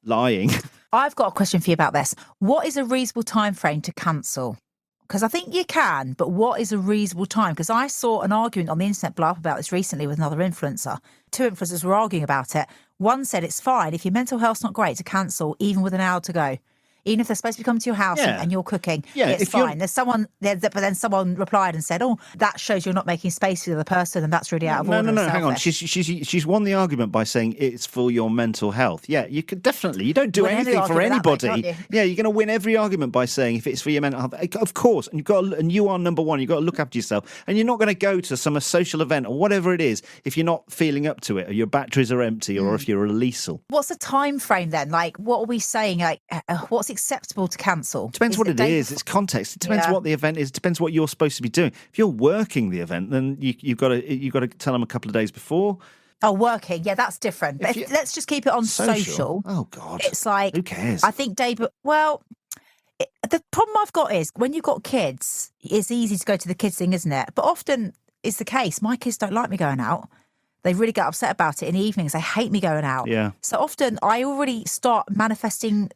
lying. I've got a question for you about this. What is a reasonable time frame to cancel? Because I think you can, but what is a reasonable time? Because I saw an argument on the internet blow up about this recently with another influencer. Two influencers were arguing about it. One said it's fine if your mental health's not great to cancel even with an hour to go. Even if they're supposed to be coming to your house and you're cooking, it's fine. There's someone there, but then someone replied and said, "Oh, that shows you're not making space for the other person, and that's really out of order." No, hang on. She's won the argument by saying it's for your mental health. Yeah, you could definitely. You don't do anything for anybody. You're going to win every argument by saying if it's for your mental health, of course. And you are number one. You've got to look after yourself, and you're not going to go to some social event or whatever it is if you're not feeling up to it, or your batteries are empty, or if you're a Liesl. What's the time frame then? Like, what are we saying? Like, what's acceptable to cancel? Depends what it is. It's context. It depends what the event is. It depends what you're supposed to be doing. If you're working the event, then you've got to tell them a couple of days before. Oh, working. Yeah, that's different. But let's just keep it on social. Oh, God. It's like, who cares? I think, David, the problem I've got is when you've got kids, it's easy to go to the kids thing, isn't it? But often it's the case. My kids don't like me going out. They really get upset about it in the evenings. They hate me going out. Yeah. So often I already start manifesting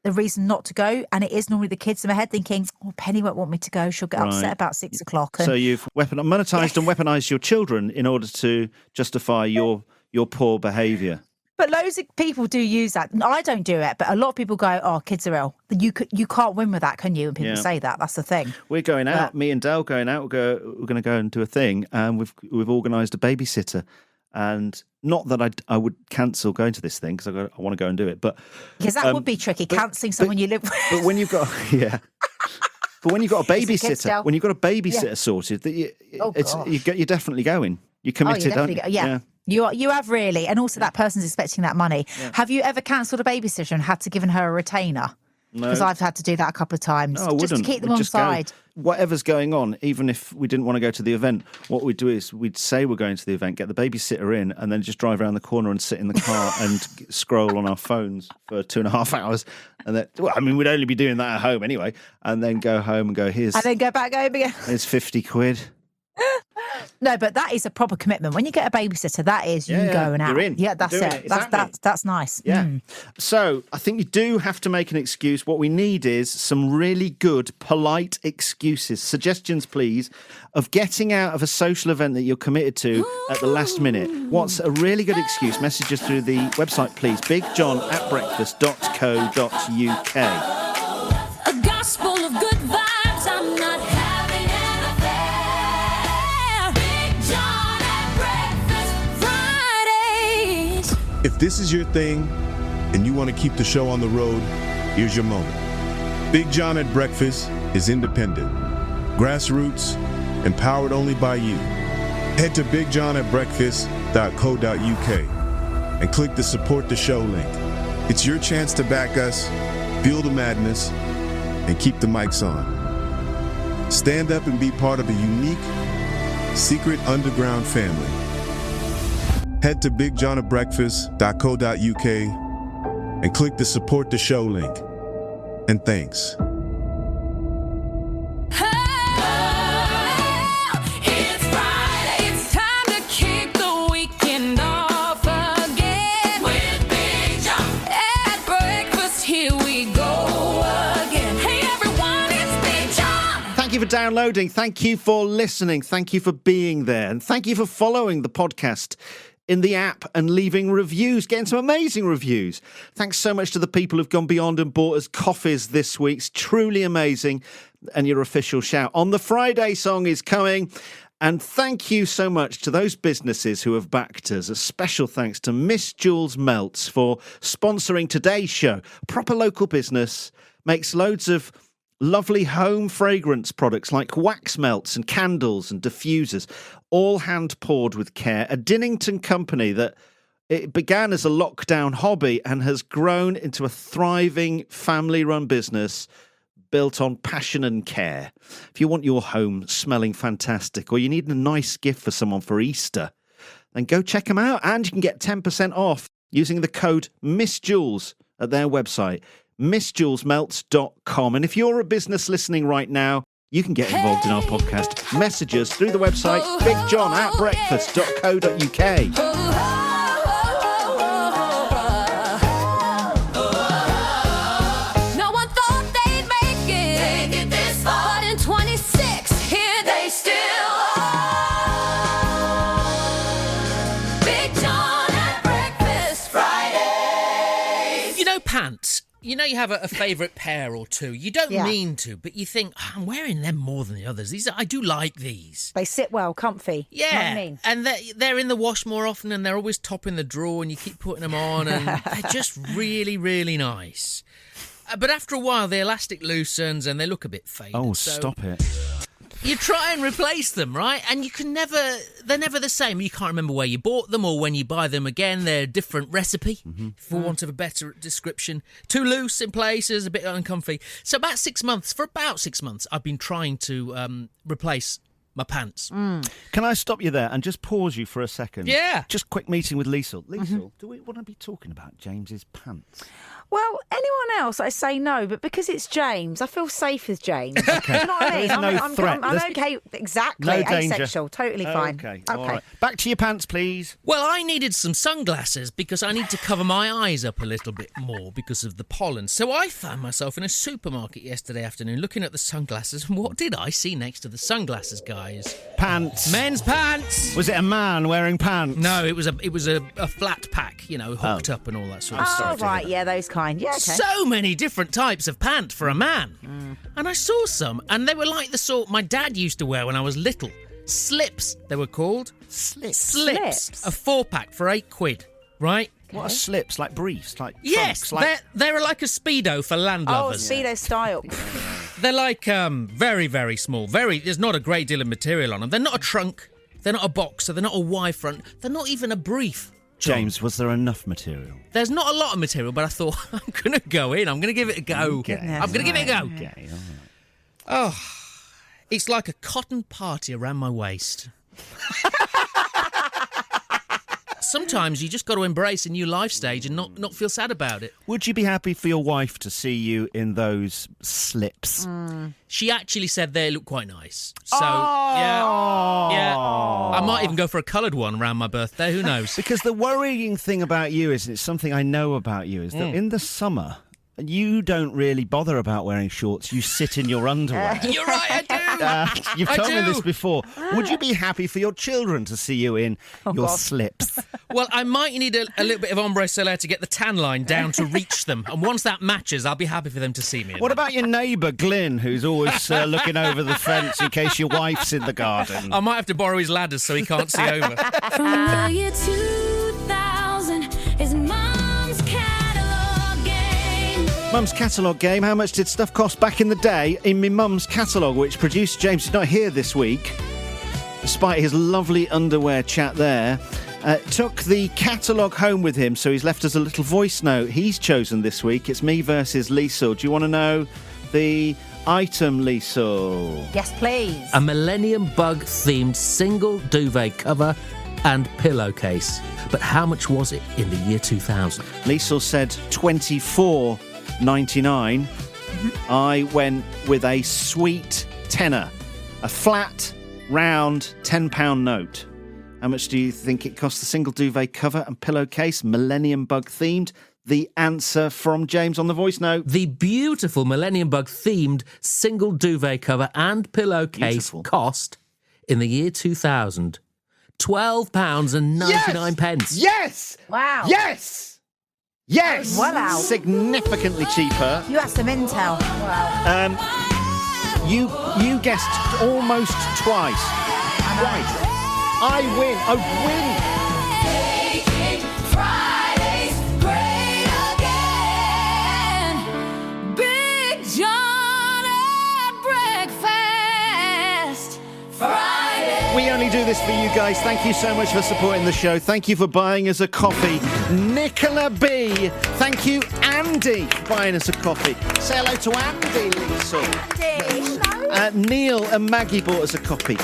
the reason not to go, and it is normally the kids in my head thinking, "Oh, Penny won't want me to go. She'll get upset about 6 o'clock." So you've monetized and weaponized your children in order to justify your poor behaviour. But loads of people do use that. I don't do it, but a lot of people go, "Oh, kids are ill." You can't win with that, can you? And people say that. That's the thing. We're going out. Me and Dale going out. We're going to go and do a thing, and we've organised a babysitter. And not that I would cancel going to this thing because I want to go and do it, but because that would be tricky, cancelling someone you live with. But when you've got but when you've got a babysitter, sorted, you're definitely going. You're committed. You have really, and also that person's expecting that money. Yeah. Have you ever cancelled a babysitter and had to give her a retainer? No. Because I've had to do that a couple of times. No, just to keep them on side. Whatever's going on, even if we didn't want to go to the event, what we'd do is we'd say we're going to the event, get the babysitter in, and then just drive around the corner and sit in the car and scroll on our phones for 2.5 hours. And then, we'd only be doing that at home anyway. And then go home and go, and then go back home again. Here's 50 quid. No, but that is a proper commitment. When you get a babysitter, that is you going out. You're in. Yeah, that's You're doing it. Exactly. That's nice. Yeah. Mm. So I think you do have to make an excuse. What we need is some really good, polite excuses. Suggestions, please, of getting out of a social event that you're committed to at the last minute. What's a really good excuse? Message us through the website, please. BigJohn@breakfast.co.uk. A gospel of good vibes. I'm not having an affair. Big John at Breakfast Fridays. If this is your thing and you want to keep the show on the road, here's your moment. Big John at Breakfast is independent, grassroots, empowered only by you. Head to bigjohnatbreakfast.co.uk and click the support the show link. It's your chance to back us, fuel the madness, and keep the mics on. Stand up and be part of a unique, secret underground family. Head to bigjohnatbreakfast.co.uk and click the support the show link. And thanks. It's Friday. It's time to kick the weekend off again. With Big John at Breakfast, here we go again. Hey everyone, it's Big John. Thank you for downloading. Thank you for listening. Thank you for being there. And thank you for following the podcast in the app and leaving reviews, getting some amazing reviews. Thanks so much to the people who've gone beyond and bought us coffees this week. It's truly amazing. And your official shout on the Friday song is coming. And thank you so much to those businesses who have backed us. A special thanks to Miss Jules Melts for sponsoring today's show. Proper local business, makes loads of lovely home fragrance products like wax melts and candles and diffusers, all hand poured with care. A Dinnington company that it began as a lockdown hobby and has grown into a thriving family-run business built on passion and care. If you want your home smelling fantastic or you need a nice gift for someone for Easter, then go check them out. And you can get 10% off using the code MissJules at their website, missjulesmelts.com. And if you're a business listening right now, you can get involved in our podcast. Message us through the website, bigjohn@breakfast.co.uk. No one thought they'd make it this far, but in 26, here they still are. Big John at Breakfast Fridays. You know, pants. You know you have a favourite pair or two. You don't mean to, but you think, oh, I'm wearing them more than the others. I do like these. They sit well, comfy. Yeah, Know what I mean? and they're in the wash more often, and they're always top in the drawer, and you keep putting them on, and they're just really, really nice. But after a while, the elastic loosens, and they look a bit faded. Oh, so stop it. You try and replace them, right? And you can they're never the same. You can't remember where you bought them or when you buy them again. They're a different recipe, for want of a better description. Too loose in places, a bit uncomfy. So for about 6 months, I've been trying to replace my pants. Can I stop you there and just pause you for a second? Yeah. Just quick meeting with Liesl. Liesl, do we want to be talking about James's pants? Well, anyone else, I say no, but because it's James, I feel safe with James. Okay. You know what I mean? There's no threat. I'm There's okay. Exactly. no danger. Asexual. Totally fine. Okay. All right. Back to your pants, please. Well, I needed some sunglasses because I need to cover my eyes up a little bit more because of the pollen. So I found myself in a supermarket yesterday afternoon looking at the sunglasses, and what did I see next to the sunglasses, guys? Pants. Men's pants. Was it a man wearing pants? No, it was a flat pack, hooked up and all that sort of stuff. Oh, right. Yeah, those kind. Yeah, okay. So many different types of pant for a man. And I saw some, and they were like the sort my dad used to wear when I was little. Slips, they were called. Slips. A 4-pack for £8, right? What are slips? Like briefs? Like yes, trunks, they're like a Speedo for landlubbers. Oh, Speedo style. They're like very, very small. There's not a great deal of material on them. They're not a trunk. They're not a boxer. They're not a Y front. They're not even a brief. John. James, was there enough material? There's not a lot of material, but I thought, I'm going to go in. I'm going to give it a go. Okay. I'm going to give it a go. Okay, all right. Oh, it's like a cotton party around my waist. So sometimes you just got to embrace a new life stage and not feel sad about it. Would you be happy for your wife to see you in those slips? She actually said they look quite nice. So, yeah. I might even go for a coloured one around my birthday. Who knows? Because the worrying thing about you is, it's something I know about you, is that in the summer, you don't really bother about wearing shorts. You sit in your underwear. You're right, I do. You've told me this before. Would you be happy for your children to see you in your slips? Well, I might need a little bit of ombre soleil to get the tan line down to reach them. And once that matches, I'll be happy for them to see me. What about your neighbour, Glyn, who's always looking over the fence in case your wife's in the garden? I might have to borrow his ladders so he can't see over. From the year 2000 is Mum's Catalogue Game. Mum's Catalogue Game. How much did stuff cost back in the day in my mum's catalogue, which producer James is not here this week, despite his lovely underwear chat there. Took the catalogue home with him, so he's left us a little voice note he's chosen this week. It's me versus Liesl. Do you want to know the item, Liesl? Yes, please. A Millennium Bug-themed single duvet cover and pillowcase. But how much was it in the year 2000? Liesl said $24.99. I went with a sweet tenner. A flat, round £10 note. How much do you think it cost? The single duvet cover and pillowcase, Millennium Bug themed? The answer from James on the voice note. The beautiful Millennium Bug themed single duvet cover and pillowcase cost in the year 2000 £12.99. Yes! Wow. Yes! Yes! Well out. Significantly cheaper. You have some intel. Wow. You guessed almost twice. Twice. I win. Making Fridays great again. Big John at breakfast. Friday. We only do this for you guys. Thank you so much for supporting the show. Thank you for buying us a coffee. Nicola B. Thank you, Andy, for buying us a coffee. Say hello to Andy, Liesl. Neil and Maggie bought us a copy.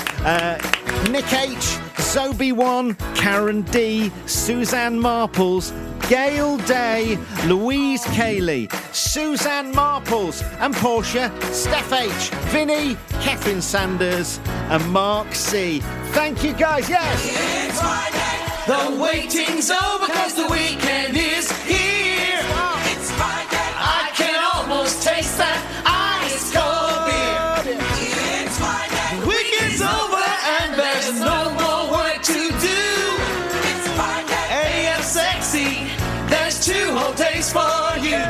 Nick H, Zobi1, Karen D, Suzanne Marples, Gail Day, Louise Cayley, Suzanne Marples and Portia, Steph H, Vinny, Kevin Sanders and Mark C. Thank you guys, yes! It's Friday, the waiting's over cause the weekend is here. It's Friday, I can almost taste that ice cold beer. It's Friday, the weekend's over and there's no more work to do. It's Friday, AF sexy, there's 2 whole days for you.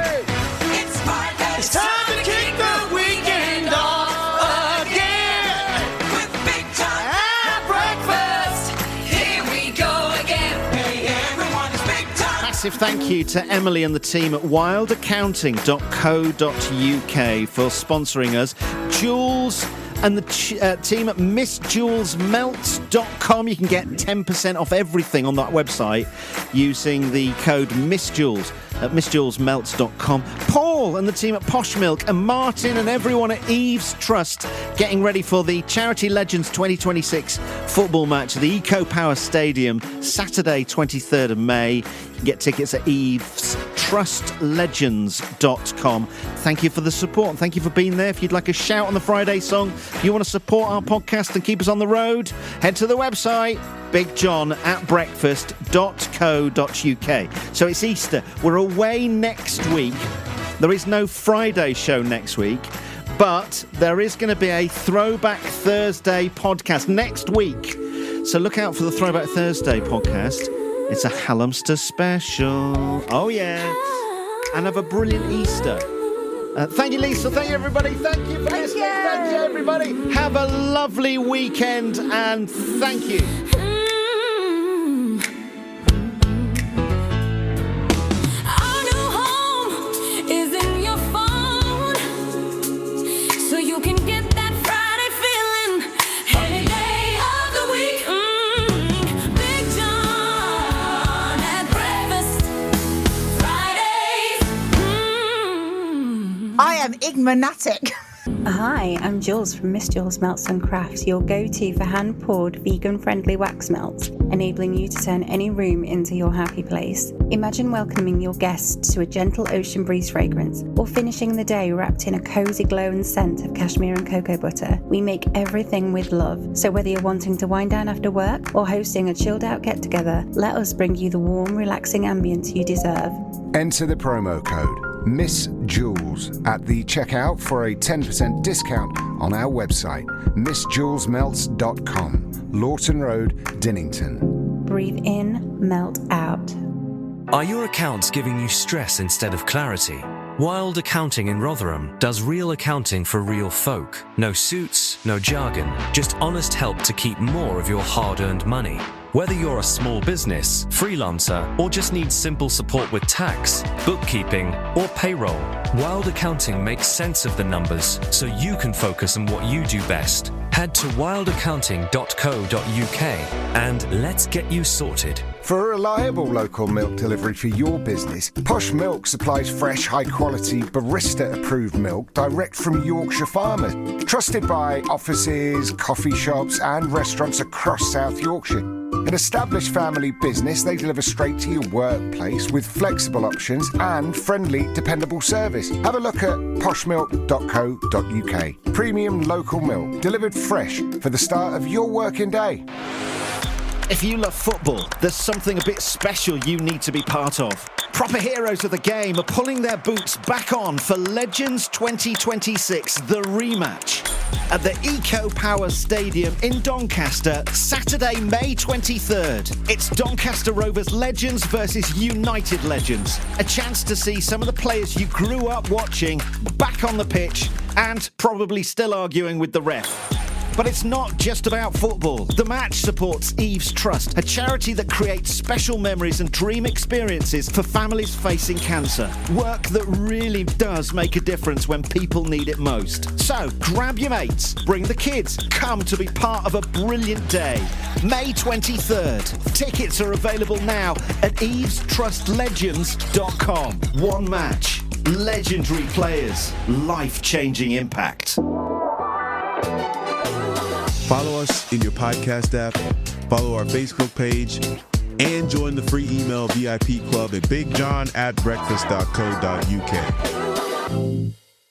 It's Friday, it's time to kick the weekend off again. With Big John at breakfast, here we go again. Hey everyone, it's Big John. Massive thank you to Emily and the team at wildaccounting.co.uk for sponsoring us. Jules and the team at MissJulesMelt.com. You can get 10% off everything on that website using the code MissJules at MissJulesMelt.com. Paul and the team at Posh Milk, and Martin and everyone at Eve's Trust getting ready for the Charity Legends 2026 football match at the Eco Power Stadium, Saturday 23rd of May. You can get tickets at evestrustlegends.com. Thank you for the support and thank you for being there. If you'd like a shout on the Friday song, if you want to support our podcast and keep us on the road, head to the website bigjohnatbreakfast.co.uk. So it's Easter. We're away next week. There is no Friday show next week, but there is going to be a Throwback Thursday podcast next week. So look out for the Throwback Thursday podcast. It's a Hallamster special. Oh, yeah. And have a brilliant Easter. Thank you, Liesl. Thank you, everybody. Thank you for listening. Thank you, everybody. Have a lovely weekend, and thank you. Our new home is in your phone, so you can get that Friday feeling any day of the week. Big John at breakfast, Fridays. I am igmanatic. Hi, I'm Jules from Miss Jules Melts and Crafts, your go-to for hand-poured, vegan-friendly wax melts, enabling you to turn any room into your happy place. Imagine welcoming your guests to a gentle ocean breeze fragrance, or finishing the day wrapped in a cozy glow and scent of cashmere and cocoa butter. We make everything with love, so whether you're wanting to wind down after work or hosting a chilled-out get-together, let us bring you the warm, relaxing ambience you deserve. Enter the promo code Miss Jules at the checkout for a 10% discount on our website, missjulesmelts.com, Lawton Road, Dinnington. Breathe in, melt out. Are your accounts giving you stress instead of clarity? Wild Accounting in Rotherham does real accounting for real folk. No suits, no jargon, just honest help to keep more of your hard-earned money. Whether you're a small business, freelancer, or just need simple support with tax, bookkeeping, or payroll, Wild Accounting makes sense of the numbers so you can focus on what you do best. Head to wildaccounting.co.uk and let's get you sorted. For a reliable local milk delivery for your business, Posh Milk supplies fresh, high-quality, barista-approved milk direct from Yorkshire farmers. Trusted by offices, coffee shops and restaurants across South Yorkshire. An established family business, they deliver straight to your workplace with flexible options and friendly, dependable service. Have a look at poshmilk.co.uk. Premium local milk, delivered fresh for the start of your working day. If you love football, there's something a bit special you need to be part of. Proper heroes of the game are pulling their boots back on for Legends 2026, the rematch. At the Eco Power Stadium in Doncaster, Saturday, May 23rd. It's Doncaster Rovers Legends versus United Legends. A chance to see some of the players you grew up watching back on the pitch and probably still arguing with the ref. But it's not just about football. The match supports Eve's Trust, a charity that creates special memories and dream experiences for families facing cancer. Work that really does make a difference when people need it most. So, grab your mates, bring the kids, come to be part of a brilliant day. May 23rd. Tickets are available now at evestrustlegends.com. One match, legendary players, life-changing impact. Follow us in your podcast app, follow our Facebook page, and join the free email VIP club at bigjohn@breakfast.co.uk.